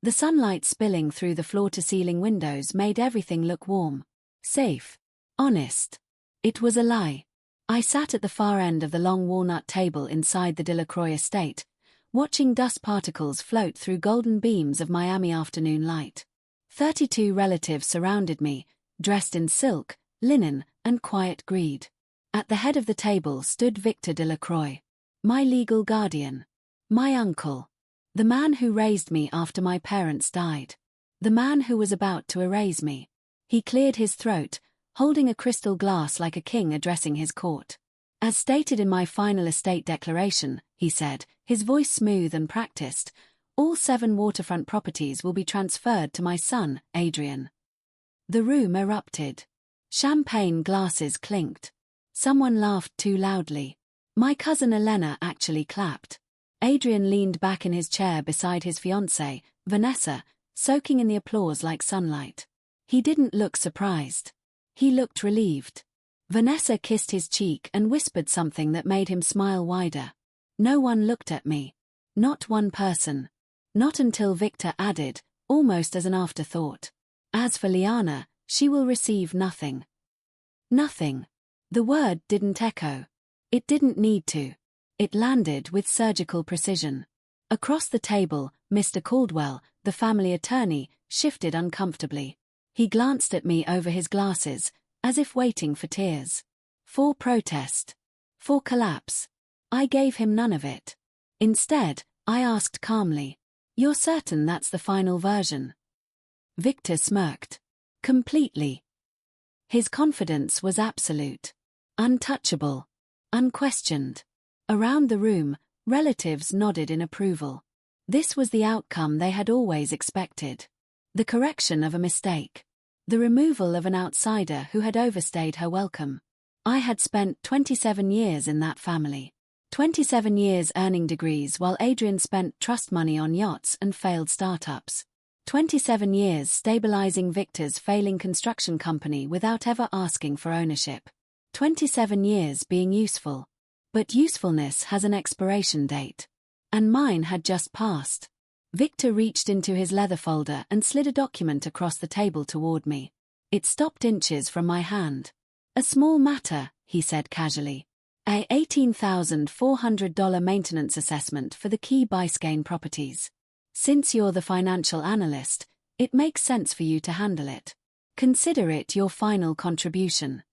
The sunlight spilling through the floor-to-ceiling windows made everything look warm, safe, honest. It was a lie. I sat at the far end of the long walnut table inside the Delacroix estate, watching dust particles float through golden beams of Miami afternoon light. 32 relatives surrounded me, dressed in silk, linen, and quiet greed. At the head of the table stood Victor Delacroix, my legal guardian, my uncle, the man who raised me after my parents died, the man who was about to erase me. He cleared his throat, holding a crystal glass like a king addressing his court. As stated in my final estate declaration, he said, his voice smooth and practiced, all 7 waterfront properties will be transferred to my son, Adrian. The room erupted. Champagne glasses clinked. Someone laughed too loudly. My cousin Elena actually clapped. Adrian leaned back in his chair beside his fiancée, Vanessa, soaking in the applause like sunlight. He didn't look surprised. He looked relieved. Vanessa kissed his cheek and whispered something that made him smile wider. No one looked at me. Not one person. Not until Victor added, almost as an afterthought. As for Liana, she will receive nothing. Nothing. The word didn't echo. It didn't need to. It landed with surgical precision. Across the table, Mr. Caldwell, the family attorney, shifted uncomfortably. He glanced at me over his glasses, as if waiting for tears. For protest. For collapse. I gave him none of it. Instead, I asked calmly, "You're certain that's the final version?" Victor smirked. Completely. His confidence was absolute. Untouchable. Unquestioned. Around the room, relatives nodded in approval. This was the outcome they had always expected. The correction of a mistake. The removal of an outsider who had overstayed her welcome. I had spent 27 years in that family. 27 years earning degrees while Adrian spent trust money on yachts and failed startups. 27 years stabilizing Victor's failing construction company without ever asking for ownership. 27 years being useful. But usefulness has an expiration date. And mine had just passed. Victor reached into his leather folder and slid a document across the table toward me. It stopped inches from my hand. "A small matter," he said casually. "A $18,400 maintenance assessment for the Key Biscayne properties. Since you're the financial analyst, it makes sense for you to handle it. Consider it your final contribution."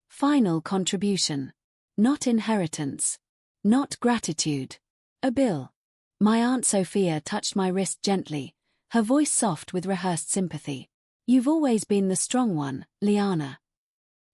Final contribution. Not inheritance. Not gratitude. A bill. My Aunt Sophia touched my wrist gently, her voice soft with rehearsed sympathy. "You've always been the strong one, Liana.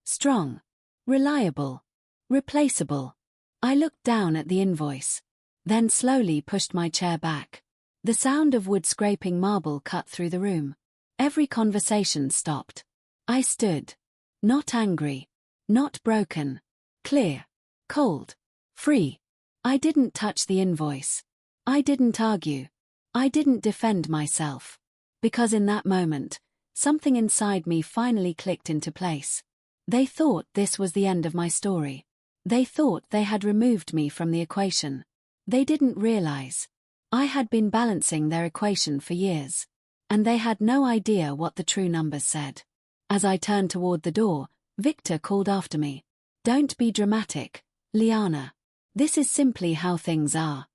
Strong. Reliable. Replaceable." I looked down at the invoice. Then slowly pushed my chair back. The sound of wood scraping marble cut through the room. Every conversation stopped. I stood. Not angry. Not broken. Clear. Cold. Free. I didn't touch the invoice. I didn't argue. I didn't defend myself. Because in that moment, something inside me finally clicked into place. They thought this was the end of my story. They thought they had removed me from the equation. They didn't realize. I had been balancing their equation for years. And they had no idea what the true numbers said. As I turned toward the door, Victor called after me. "Don't be dramatic, Liana. This is simply how things are."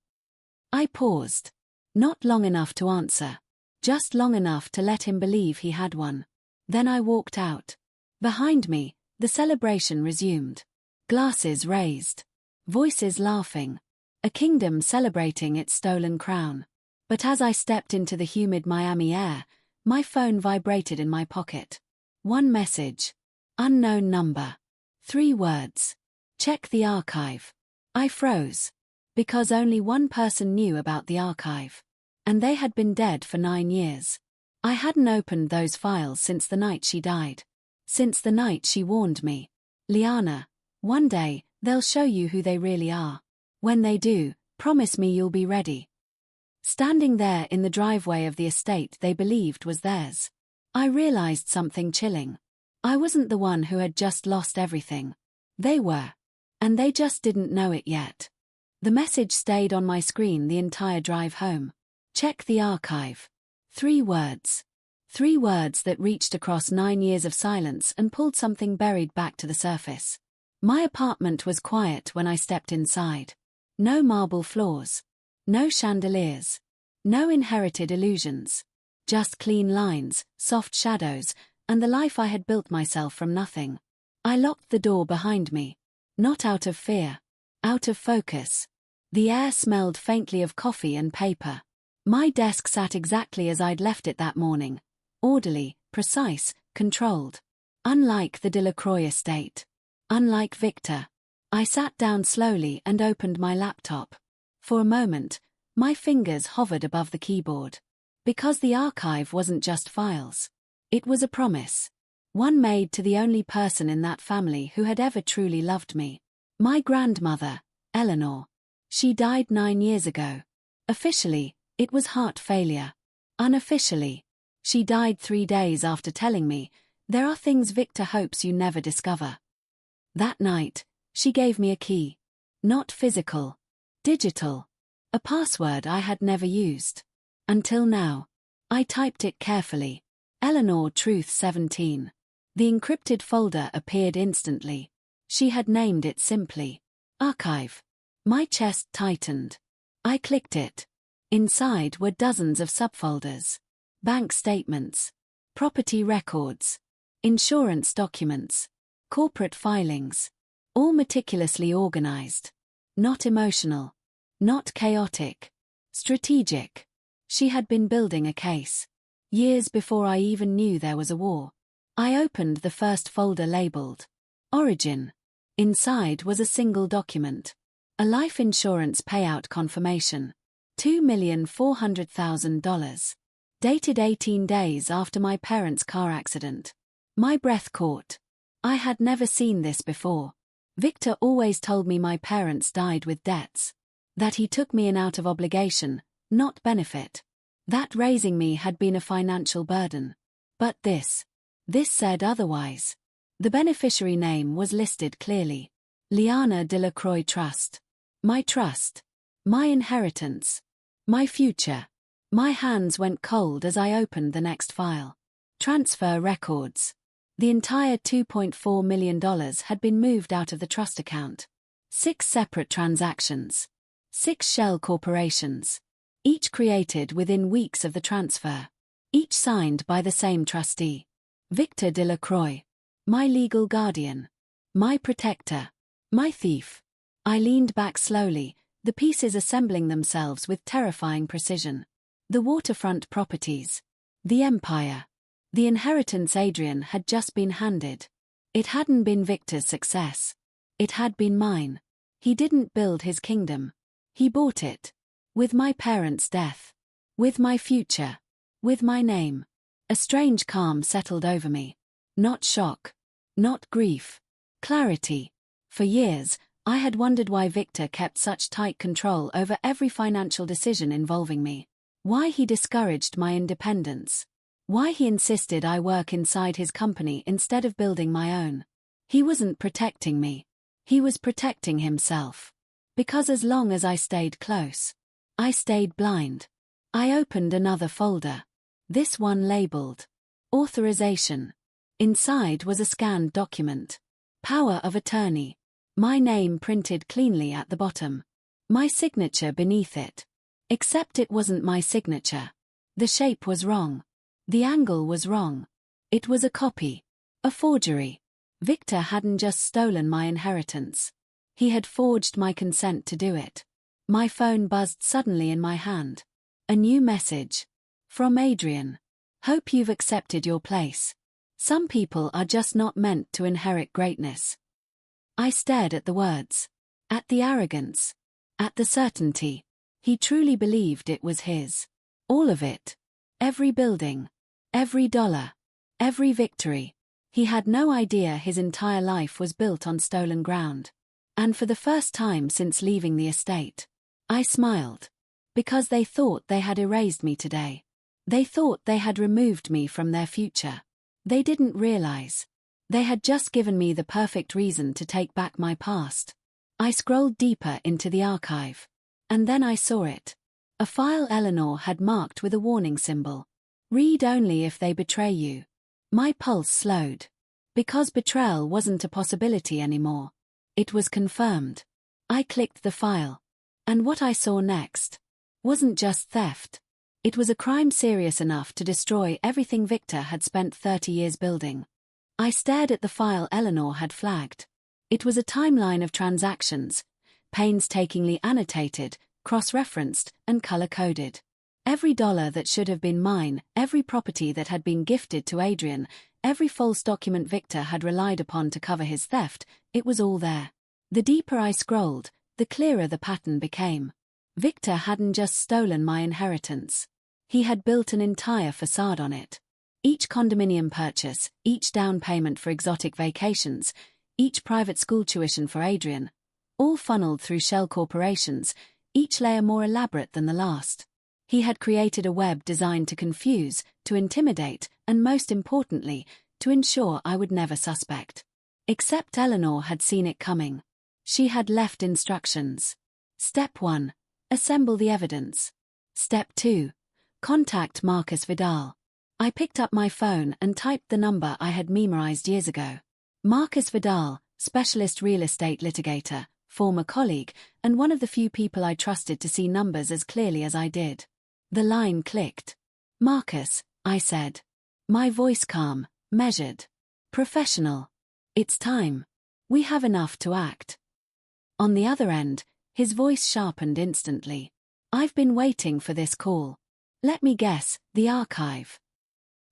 I paused. Not long enough to answer. Just long enough to let him believe he had one. Then I walked out. Behind me, the celebration resumed. Glasses raised. Voices laughing. A kingdom celebrating its stolen crown. But as I stepped into the humid Miami air, my phone vibrated in my pocket. One message. Unknown number. 3 words. Check the archive. I froze. Because only one person knew about the archive. And they had been dead for 9 years. I hadn't opened those files since the night she died. Since the night she warned me. "Liana, one day, they'll show you who they really are. When they do, promise me you'll be ready." Standing there in the driveway of the estate they believed was theirs, I realized something chilling. I wasn't the one who had just lost everything. They were. And they just didn't know it yet. The message stayed on my screen the entire drive home. Check the archive. 3 words. 3 words that reached across 9 years of silence and pulled something buried back to the surface. My apartment was quiet when I stepped inside. No marble floors. No chandeliers. No inherited illusions. Just clean lines, soft shadows, and the life I had built myself from nothing. I locked the door behind me. Not out of fear. Out of focus. The air smelled faintly of coffee and paper. My desk sat exactly as I'd left it that morning. Orderly, precise, controlled. Unlike the Delacroix estate. Unlike Victor. I sat down slowly and opened my laptop. For a moment, my fingers hovered above the keyboard. Because the archive wasn't just files. It was a promise. One made to the only person in that family who had ever truly loved me. My grandmother, Eleanor. She died 9 years ago. Officially, it was heart failure. Unofficially, she died 3 days after telling me, "There are things Victor hopes you never discover." That night, she gave me a key. Not physical. Digital. A password I had never used. Until now. I typed it carefully. Eleanor Truth 17. The encrypted folder appeared instantly. She had named it simply. Archive. My chest tightened. I clicked it. Inside were dozens of subfolders. Bank statements. Property records. Insurance documents. Corporate filings. All meticulously organized. Not emotional. Not chaotic. Strategic. She had been building a case. Years before I even knew there was a war. I opened the first folder labeled Origin. Inside was a single document. A life insurance payout confirmation. $2,400,000. Dated 18 days after my parents' car accident. My breath caught. I had never seen this before. Victor always told me my parents died with debts. That he took me in out of obligation, not benefit. That raising me had been a financial burden. But this said otherwise. The beneficiary name was listed clearly. Liana Delacroix Trust. My trust. My inheritance. My future. My hands went cold as I opened the next file. Transfer records. The entire $2.4 million had been moved out of the trust account. 6 separate transactions. 6 shell corporations. Each created within weeks of the transfer. Each signed by the same trustee. Victor Delacroix. My legal guardian. My protector. My thief. I leaned back slowly, the pieces assembling themselves with terrifying precision. The waterfront properties. The empire. The inheritance Adrian had just been handed. It hadn't been Victor's success. It had been mine. He didn't build his kingdom. He bought it. With my parents' death. With my future. With my name. A strange calm settled over me. Not shock. Not grief. Clarity. For years, I had wondered why Victor kept such tight control over every financial decision involving me. Why he discouraged my independence. Why he insisted I work inside his company instead of building my own. He wasn't protecting me. He was protecting himself. Because as long as I stayed close, I stayed blind. I opened another folder. This one labeled Authorization. Inside was a scanned document. Power of attorney. My name printed cleanly at the bottom. My signature beneath it. Except it wasn't my signature. The shape was wrong. The angle was wrong. It was a copy. A forgery. Victor hadn't just stolen my inheritance. He had forged my consent to do it. My phone buzzed suddenly in my hand. A new message. From Adrian. Hope you've accepted your place. Some people are just not meant to inherit greatness. I stared at the words. At the arrogance. At the certainty. He truly believed it was his. All of it. Every building. Every dollar. Every victory. He had no idea his entire life was built on stolen ground. And for the first time since leaving the estate, I smiled. Because they thought they had erased me today. They thought they had removed me from their future. They didn't realize. They had just given me the perfect reason to take back my past. I scrolled deeper into the archive. And then I saw it. A file Eleanor had marked with a warning symbol. Read only if they betray you. My pulse slowed. Because betrayal wasn't a possibility anymore. It was confirmed. I clicked the file. And what I saw next wasn't just theft. It was a crime serious enough to destroy everything Victor had spent 30 years building. I stared at the file Eleanor had flagged. It was a timeline of transactions, painstakingly annotated, cross-referenced, and color-coded. Every dollar that should have been mine, every property that had been gifted to Adrian, every false document Victor had relied upon to cover his theft, it was all there. The deeper I scrolled, the clearer the pattern became. Victor hadn't just stolen my inheritance. He had built an entire facade on it. Each condominium purchase, each down payment for exotic vacations, each private school tuition for Adrian, all funneled through shell corporations, each layer more elaborate than the last. He had created a web designed to confuse, to intimidate, and most importantly, to ensure I would never suspect. Except Eleanor had seen it coming. She had left instructions. Step 1. Assemble the evidence. Step 2. Contact Marcus Vidal. I picked up my phone and typed the number I had memorized years ago. Marcus Vidal, specialist real estate litigator, former colleague, and one of the few people I trusted to see numbers as clearly as I did. The line clicked. Marcus, I said. My voice calm, measured. Professional. It's time. We have enough to act. On the other end, his voice sharpened instantly. I've been waiting for this call. Let me guess, the archive.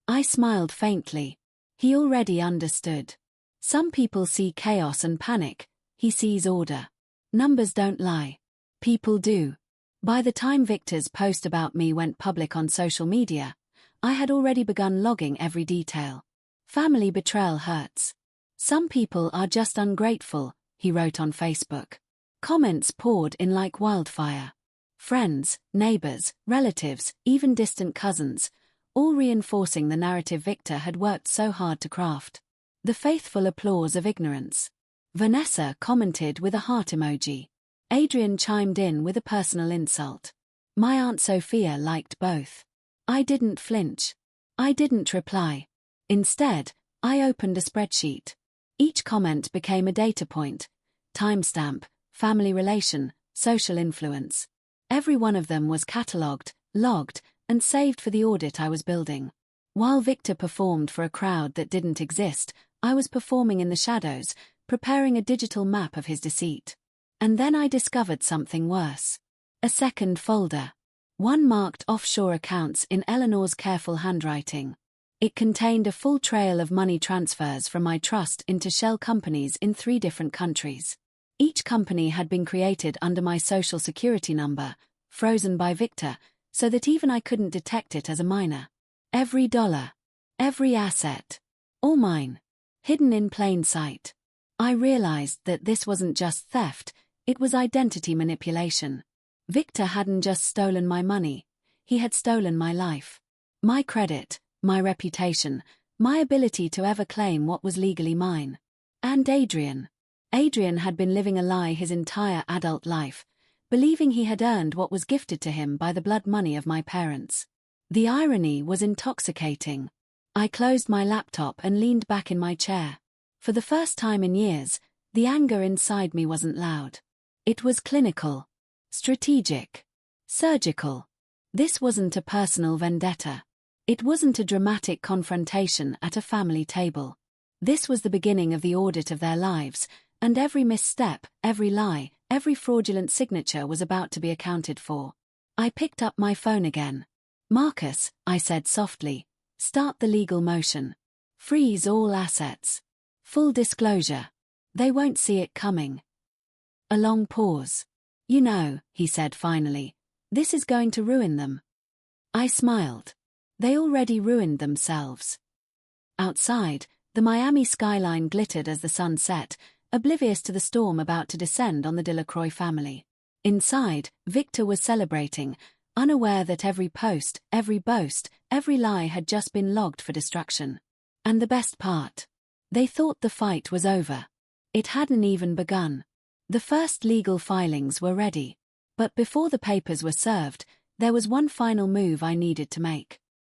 I smiled faintly. He already understood. Some people see chaos and panic. He sees order. Numbers don't lie. People do. By the time Victor's post about me went public on social media, I had already begun logging every detail. Family betrayal hurts. Some people are just ungrateful, he wrote on Facebook. Comments poured in like wildfire. Friends, neighbors, relatives, even distant cousins, all reinforcing the narrative Victor had worked so hard to craft. The faithful applause of ignorance. Vanessa commented with a heart emoji. Adrian chimed in with a personal insult. My Aunt Sophia liked both. I didn't flinch. I didn't reply. Instead, I opened a spreadsheet. Each comment became a data point. Timestamp, family relation, social influence. Every one of them was catalogued, logged, and saved for the audit I was building. While Victor performed for a crowd that didn't exist, I was performing in the shadows, preparing a digital map of his deceit. And then I discovered something worse. A second folder. One marked offshore accounts in Eleanor's careful handwriting. It contained a full trail of money transfers from my trust into shell companies in 3 different countries. Each company had been created under my social security number, frozen by Victor, so that even I couldn't detect it as a minor. Every dollar. Every asset. All mine. Hidden in plain sight. I realized that this wasn't just theft, it was identity manipulation. Victor hadn't just stolen my money, he had stolen my life. My credit, my reputation, my ability to ever claim what was legally mine. And Adrian. Adrian had been living a lie his entire adult life, believing he had earned what was gifted to him by the blood money of my parents. The irony was intoxicating. I closed my laptop and leaned back in my chair. For the first time in years, the anger inside me wasn't loud. It was clinical, strategic, surgical. This wasn't a personal vendetta. It wasn't a dramatic confrontation at a family table. This was the beginning of the audit of their lives, and every misstep, every lie, every fraudulent signature was about to be accounted for. I picked up my phone again. Marcus, I said softly, start the legal motion. Freeze all assets. Full disclosure. They won't see it coming. A long pause. You know, he said finally, this is going to ruin them. I smiled. They already ruined themselves. Outside, the Miami skyline glittered as the sun set, oblivious to the storm about to descend on the Delacroix family. Inside, Victor was celebrating, unaware that every post, every boast, every lie had just been logged for destruction. And the best part? They thought the fight was over. It hadn't even begun. The first legal filings were ready. But before the papers were served, there was one final move I needed to make.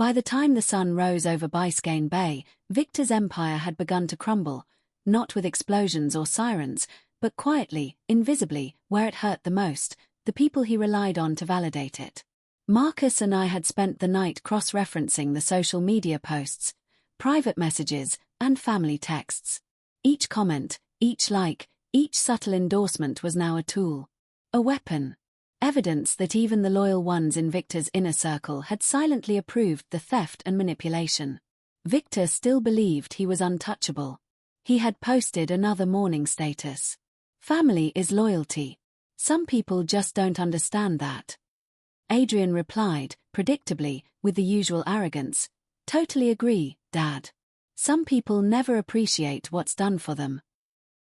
By the time the sun rose over Biscayne Bay, Victor's empire had begun to crumble, not with explosions or sirens, but quietly, invisibly, where it hurt the most, the people he relied on to validate it. Marcus and I had spent the night cross-referencing the social media posts, private messages, and family texts. Each comment, each like, each subtle endorsement was now a tool. A weapon. Evidence that even the loyal ones in Victor's inner circle had silently approved the theft and manipulation. Victor still believed he was untouchable. He had posted another mourning status. Family is loyalty. Some people just don't understand that. Adrian replied, predictably, with the usual arrogance, "Totally agree, Dad. Some people never appreciate what's done for them."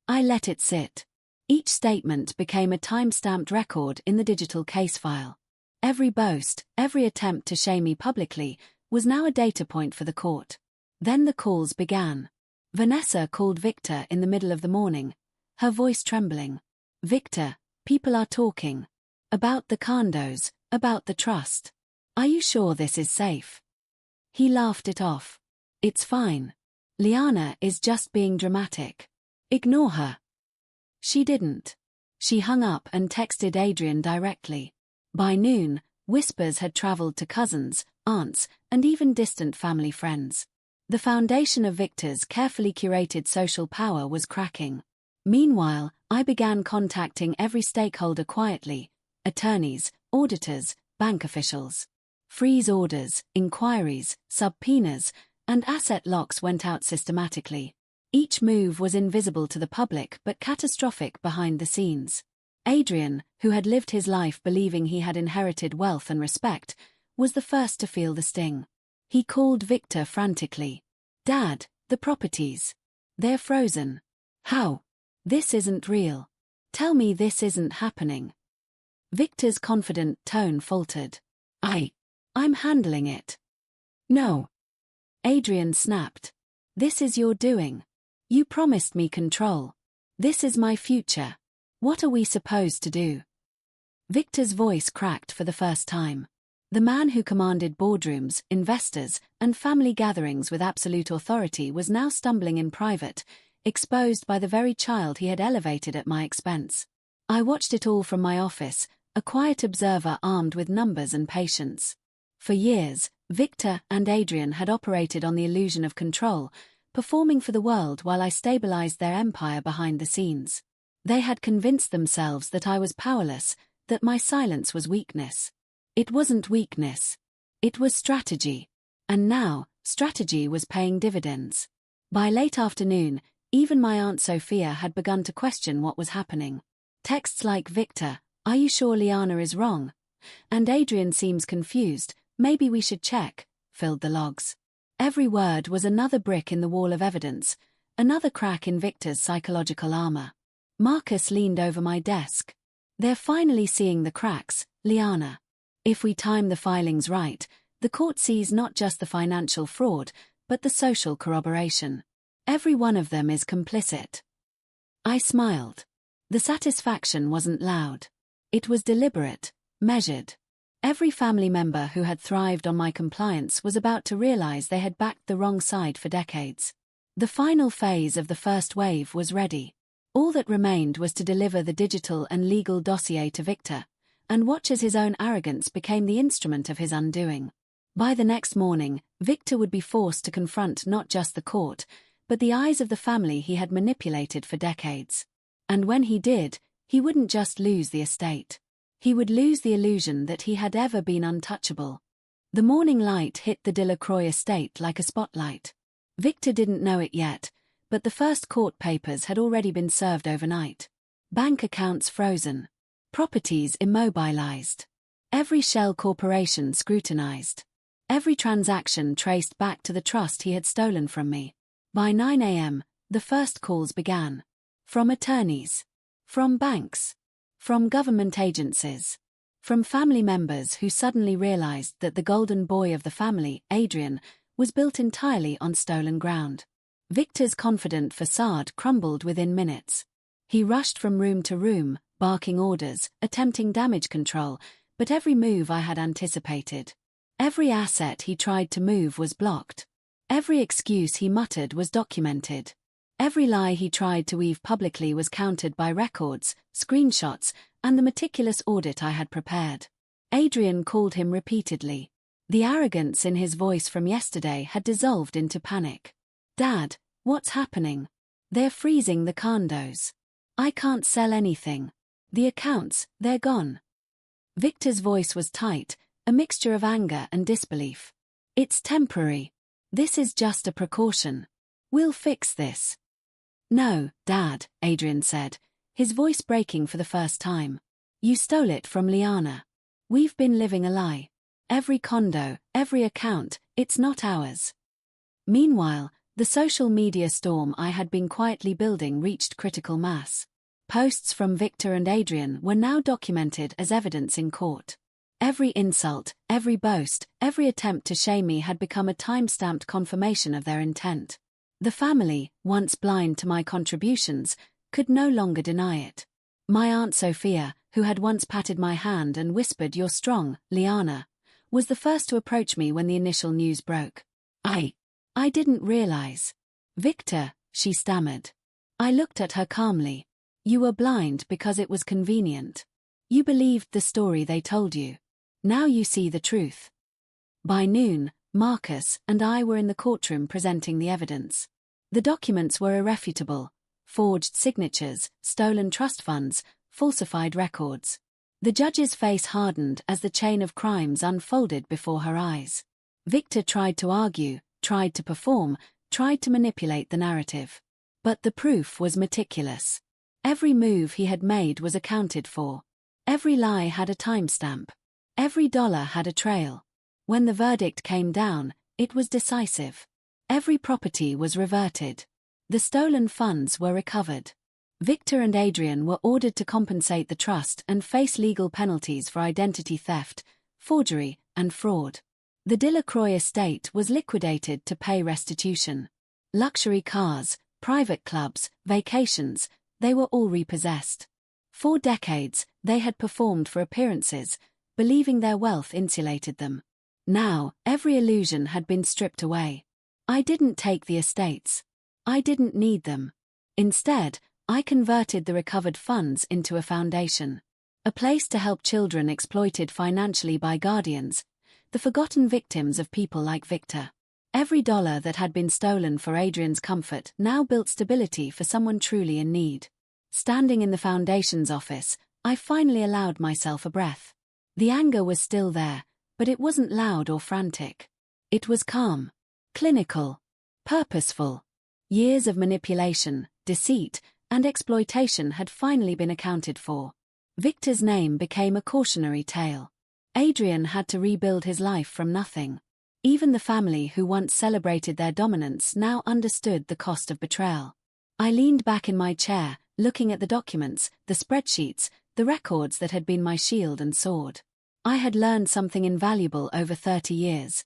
I let it sit. Each statement became a time-stamped record in the digital case file. Every boast, every attempt to shame me publicly, was now a data point for the court. Then the calls began. Vanessa called Victor in the middle of the morning, her voice trembling. "Victor, people are talking. About the condos, about the trust. Are you sure this is safe?" He laughed it off. "It's fine. Liana is just being dramatic. Ignore her." She didn't. She hung up and texted Adrian directly. By noon, whispers had traveled to cousins, aunts, and even distant family friends. The foundation of Victor's carefully curated social power was cracking. Meanwhile, I began contacting every stakeholder quietly: attorneys, auditors, bank officials. Freeze orders, inquiries, subpoenas, and asset locks went out systematically. Each move was invisible to the public but catastrophic behind the scenes. Adrian, who had lived his life believing he had inherited wealth and respect, was the first to feel the sting. He called Victor frantically. "Dad, the properties. They're frozen. How? This isn't real. Tell me this isn't happening." Victor's confident tone faltered. I'm handling it." "No." Adrian snapped. "This is your doing. You promised me control. This is my future. What are we supposed to do?" Victor's voice cracked for the first time. The man who commanded boardrooms, investors, and family gatherings with absolute authority was now stumbling in private, exposed by the very child he had elevated at my expense. I watched it all from my office, a quiet observer armed with numbers and patience. For years, Victor and Adrian had operated on the illusion of control, performing for the world while I stabilized their empire behind the scenes. They had convinced themselves that I was powerless, that my silence was weakness. It wasn't weakness. It was strategy. And now, strategy was paying dividends. By late afternoon, even my Aunt Sophia had begun to question what was happening. Texts like, "Victor, are you sure Liana is wrong? And Adrian seems confused, maybe we should check," filled the logs. Every word was another brick in the wall of evidence, another crack in Victor's psychological armor. Marcus leaned over my desk. "They're finally seeing the cracks, Liana. If we time the filings right, the court sees not just the financial fraud, but the social corroboration. Every one of them is complicit." I smiled. The satisfaction wasn't loud. It was deliberate, measured. Every family member who had thrived on my compliance was about to realize they had backed the wrong side for decades. The final phase of the first wave was ready. All that remained was to deliver the digital and legal dossier to Victor, and watch as his own arrogance became the instrument of his undoing. By the next morning, Victor would be forced to confront not just the court, but the eyes of the family he had manipulated for decades. And when he did, he wouldn't just lose the estate. He would lose the illusion that he had ever been untouchable. The morning light hit the Delacroix estate like a spotlight. Victor didn't know it yet, but the first court papers had already been served overnight. Bank accounts frozen. Properties immobilized. Every shell corporation scrutinized. Every transaction traced back to the trust he had stolen from me. By 9 a.m., the first calls began. From attorneys. From banks. From government agencies. From family members who suddenly realized that the golden boy of the family, Adrian, was built entirely on stolen ground. Victor's confident facade crumbled within minutes. He rushed from room to room, barking orders, attempting damage control, but every move I had anticipated. Every asset he tried to move was blocked. Every excuse he muttered was documented. Every lie he tried to weave publicly was countered by records, screenshots, and the meticulous audit I had prepared. Adrian called him repeatedly. The arrogance in his voice from yesterday had dissolved into panic. "Dad, what's happening? They're freezing the condos. I can't sell anything. The accounts, they're gone." Victor's voice was tight, a mixture of anger and disbelief. "It's temporary. This is just a precaution. We'll fix this." "No, Dad," Adrian said, his voice breaking for the first time. "You stole it from Liana. We've been living a lie. Every condo, every account, it's not ours." Meanwhile, the social media storm I had been quietly building reached critical mass. Posts from Victor and Adrian were now documented as evidence in court. Every insult, every boast, every attempt to shame me had become a time-stamped confirmation of their intent. The family, once blind to my contributions, could no longer deny it. My Aunt Sophia, who had once patted my hand and whispered, "You're strong, Liana," was the first to approach me when the initial news broke. I didn't realize. "Victor," she stammered. I looked at her calmly. "You were blind because it was convenient. You believed the story they told you. Now you see the truth." By noon, Marcus and I were in the courtroom presenting the evidence. The documents were irrefutable: forged signatures, stolen trust funds, falsified records. The judge's face hardened as the chain of crimes unfolded before her eyes. Victor tried to argue, tried to perform, tried to manipulate the narrative. But the proof was meticulous. Every move he had made was accounted for. Every lie had a timestamp. Every dollar had a trail. When the verdict came down, it was decisive. Every property was reverted. The stolen funds were recovered. Victor and Adrian were ordered to compensate the trust and face legal penalties for identity theft, forgery, and fraud. The Delacroix estate was liquidated to pay restitution. Luxury cars, private clubs, vacations, they were all repossessed. For decades, they had performed for appearances, believing their wealth insulated them. Now, every illusion had been stripped away. I didn't take the estates. I didn't need them. Instead, I converted the recovered funds into a foundation. A place to help children exploited financially by guardians, the forgotten victims of people like Victor. Every dollar that had been stolen for Adrian's comfort now built stability for someone truly in need. Standing in the foundation's office, I finally allowed myself a breath. The anger was still there, but it wasn't loud or frantic. It was calm, clinical, purposeful. Years of manipulation, deceit, and exploitation had finally been accounted for. Victor's name became a cautionary tale. Adrian had to rebuild his life from nothing. Even the family who once celebrated their dominance now understood the cost of betrayal. I leaned back in my chair, looking at the documents, the spreadsheets, the records that had been my shield and sword. I had learned something invaluable over 30 years.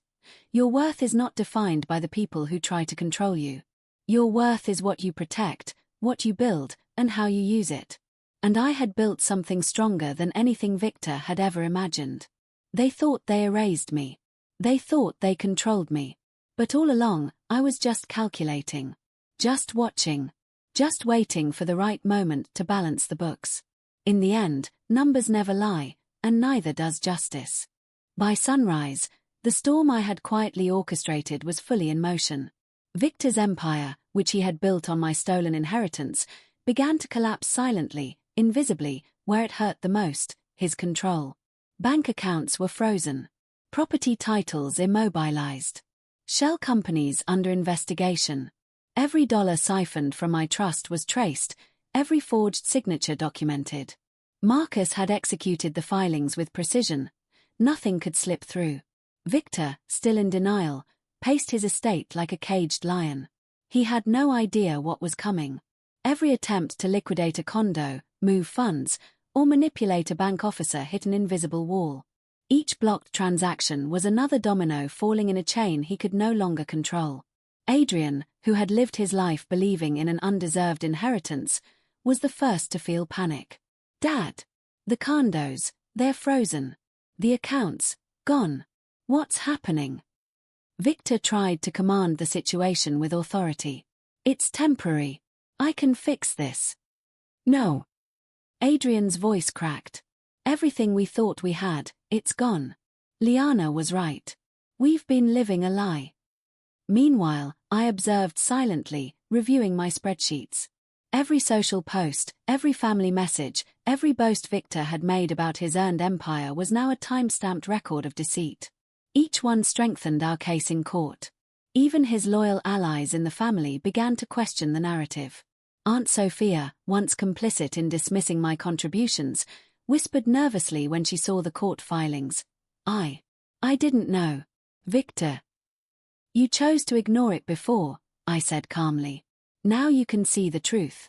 Your worth is not defined by the people who try to control you. Your worth is what you protect, what you build, and how you use it. And I had built something stronger than anything Victor had ever imagined. They thought they erased me. They thought they controlled me. But all along, I was just calculating. Just watching. Just waiting for the right moment to balance the books. In the end, numbers never lie, and neither does justice. By sunrise, the storm I had quietly orchestrated was fully in motion. Victor's empire, which he had built on my stolen inheritance, began to collapse silently, invisibly, where it hurt the most, his control. Bank accounts were frozen. Property titles immobilized. Shell companies under investigation. Every dollar siphoned from my trust was traced, every forged signature documented. Marcus had executed the filings with precision. Nothing could slip through. Victor, still in denial, paced his estate like a caged lion. He had no idea what was coming. Every attempt to liquidate a condo, move funds, or manipulate a bank officer hit an invisible wall. Each blocked transaction was another domino falling in a chain he could no longer control. Adrian, who had lived his life believing in an undeserved inheritance, was the first to feel panic. "Dad, the condos, they're frozen. The accounts, gone. What's happening? Victor tried to command the situation with authority. It's temporary. I can fix this. No. Adrian's voice cracked. Everything we thought we had, it's gone. Liana was right. We've been living a lie. Meanwhile, I observed silently, reviewing my spreadsheets. Every social post, every family message, every boast Victor had made about his earned empire was now a time-stamped record of deceit. Each one strengthened our case in court. Even his loyal allies in the family began to question the narrative. Aunt Sophia, once complicit in dismissing my contributions, whispered nervously when she saw the court filings. I didn't know. Victor. You chose to ignore it before, I said calmly. Now you can see the truth.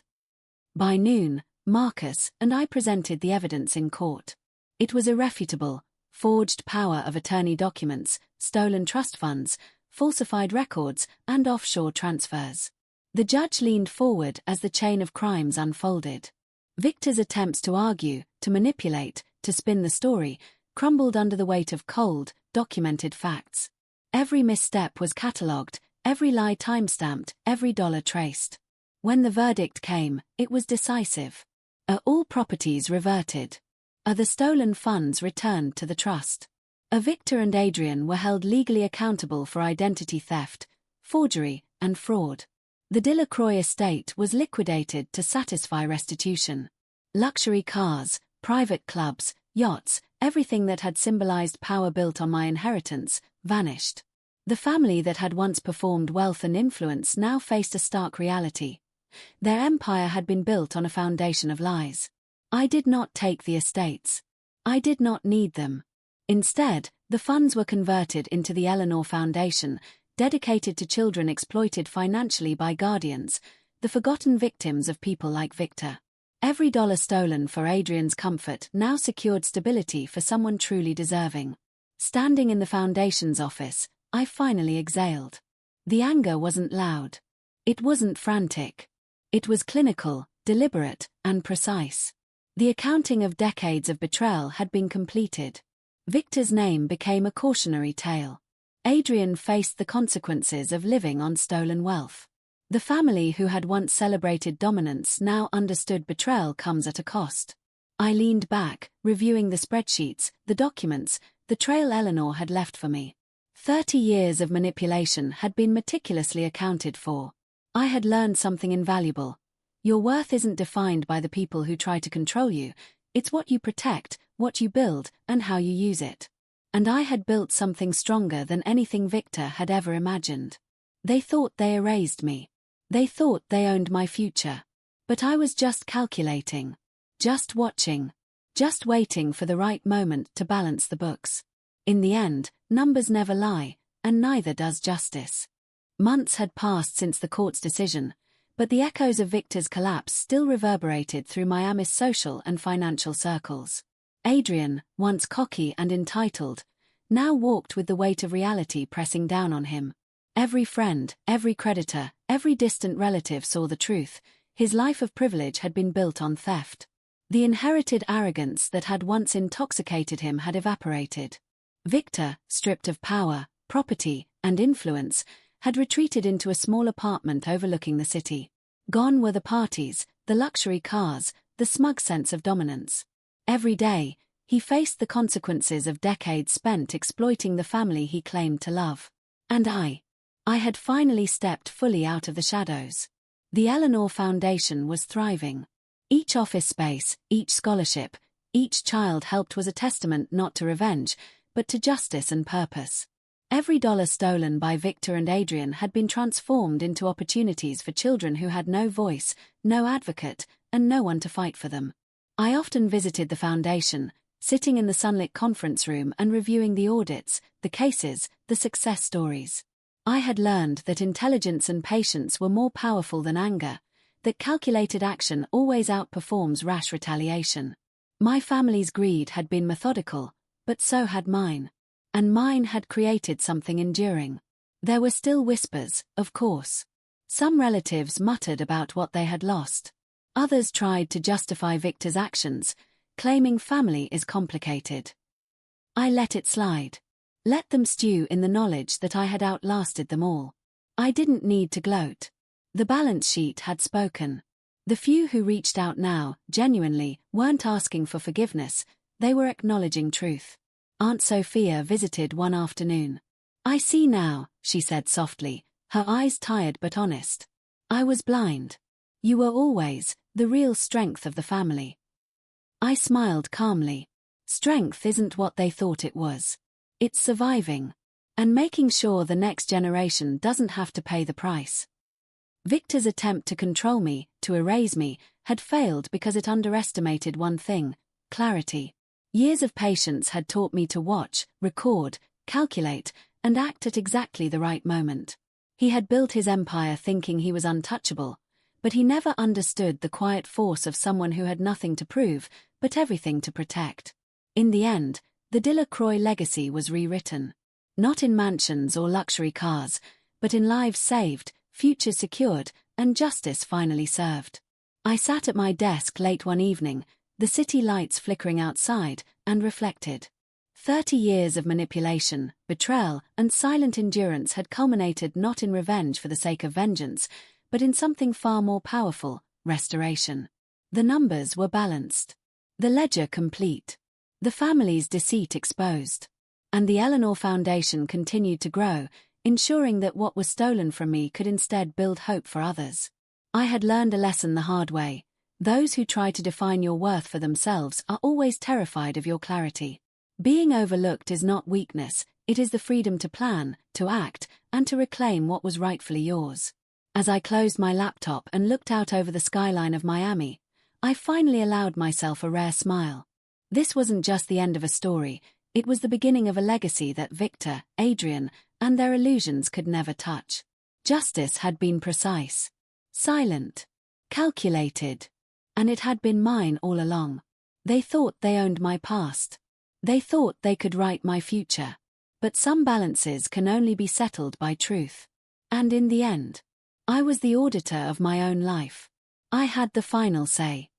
By noon, Marcus and I presented the evidence in court. It was irrefutable: forged power of attorney documents, stolen trust funds, falsified records, and offshore transfers. The judge leaned forward as the chain of crimes unfolded. Victor's attempts to argue, to manipulate, to spin the story, crumbled under the weight of cold, documented facts. Every misstep was catalogued, every lie time-stamped, every dollar traced. When the verdict came, it was decisive. Are all properties reverted? Are the stolen funds returned to the trust? Victor and Adrian were held legally accountable for identity theft, forgery, and fraud. The Delacroix estate was liquidated to satisfy restitution. Luxury cars, private clubs, yachts, everything that had symbolized power built on my inheritance, vanished. The family that had once performed wealth and influence now faced a stark reality. Their empire had been built on a foundation of lies. I did not take the estates. I did not need them. Instead, the funds were converted into the Eleanor Foundation, dedicated to children exploited financially by guardians, the forgotten victims of people like Victor. Every dollar stolen for Adrian's comfort now secured stability for someone truly deserving. Standing in the Foundation's office, I finally exhaled. The anger wasn't loud. It wasn't frantic. It was clinical, deliberate, and precise. The accounting of decades of betrayal had been completed. Victor's name became a cautionary tale. Adrian faced the consequences of living on stolen wealth. The family who had once celebrated dominance now understood betrayal comes at a cost. I leaned back, reviewing the spreadsheets, the documents, the trail Eleanor had left for me. 30 years of manipulation had been meticulously accounted for. I had learned something invaluable. Your worth isn't defined by the people who try to control you. It's what you protect, what you build, and how you use it. And I had built something stronger than anything Victor had ever imagined. They thought they erased me. They thought they owned my future. But I was just calculating. Just watching. Just waiting for the right moment to balance the books. In the end, numbers never lie, and neither does justice. Months had passed since the court's decision, but the echoes of Victor's collapse still reverberated through Miami's social and financial circles. Adrian, once cocky and entitled, now walked with the weight of reality pressing down on him. Every friend, every creditor, every distant relative saw the truth. His life of privilege had been built on theft. The inherited arrogance that had once intoxicated him had evaporated. Victor, stripped of power, property, and influence, had retreated into a small apartment overlooking the city. Gone were the parties, the luxury cars, the smug sense of dominance. Every day, he faced the consequences of decades spent exploiting the family he claimed to love. And I had finally stepped fully out of the shadows. The Eleanor Foundation was thriving. Each office space, each scholarship, each child helped was a testament not to revenge, but to justice and purpose. Every dollar stolen by Victor and Adrian had been transformed into opportunities for children who had no voice, no advocate, and no one to fight for them. I often visited the foundation, sitting in the sunlit conference room and reviewing the audits, the cases, the success stories. I had learned that intelligence and patience were more powerful than anger, that calculated action always outperforms rash retaliation. My family's greed had been methodical, but so had mine. And mine had created something enduring. There were still whispers, of course. Some relatives muttered about what they had lost. Others tried to justify Victor's actions, claiming family is complicated. I let it slide. Let them stew in the knowledge that I had outlasted them all. I didn't need to gloat. The balance sheet had spoken. The few who reached out now, genuinely, weren't asking for forgiveness, they were acknowledging truth. Aunt Sophia visited one afternoon. "I see now," she said softly, her eyes tired but honest. "I was blind. You were always the real strength of the family." I smiled calmly. Strength isn't what they thought it was. It's surviving. And making sure the next generation doesn't have to pay the price. Victor's attempt to control me, to erase me, had failed because it underestimated one thing: clarity. Years of patience had taught me to watch, record, calculate, and act at exactly the right moment. He had built his empire thinking he was untouchable, but he never understood the quiet force of someone who had nothing to prove, but everything to protect. In the end, the Delacroix legacy was rewritten. Not in mansions or luxury cars, but in lives saved, futures secured, and justice finally served. I sat at my desk late one evening, the city lights flickering outside, and reflected. 30 years of manipulation, betrayal, and silent endurance had culminated not in revenge for the sake of vengeance, but in something far more powerful: restoration. The numbers were balanced. The ledger complete. The family's deceit exposed. And the Eleanor Foundation continued to grow, ensuring that what was stolen from me could instead build hope for others. I had learned a lesson the hard way. Those who try to define your worth for themselves are always terrified of your clarity. Being overlooked is not weakness, it is the freedom to plan, to act, and to reclaim what was rightfully yours. As I closed my laptop and looked out over the skyline of Miami, I finally allowed myself a rare smile. This wasn't just the end of a story, it was the beginning of a legacy that Victor, Adrian, and their illusions could never touch. Justice had been precise, silent, calculated, and it had been mine all along. They thought they owned my past. They thought they could write my future. But some balances can only be settled by truth. And in the end, I was the auditor of my own life. I had the final say.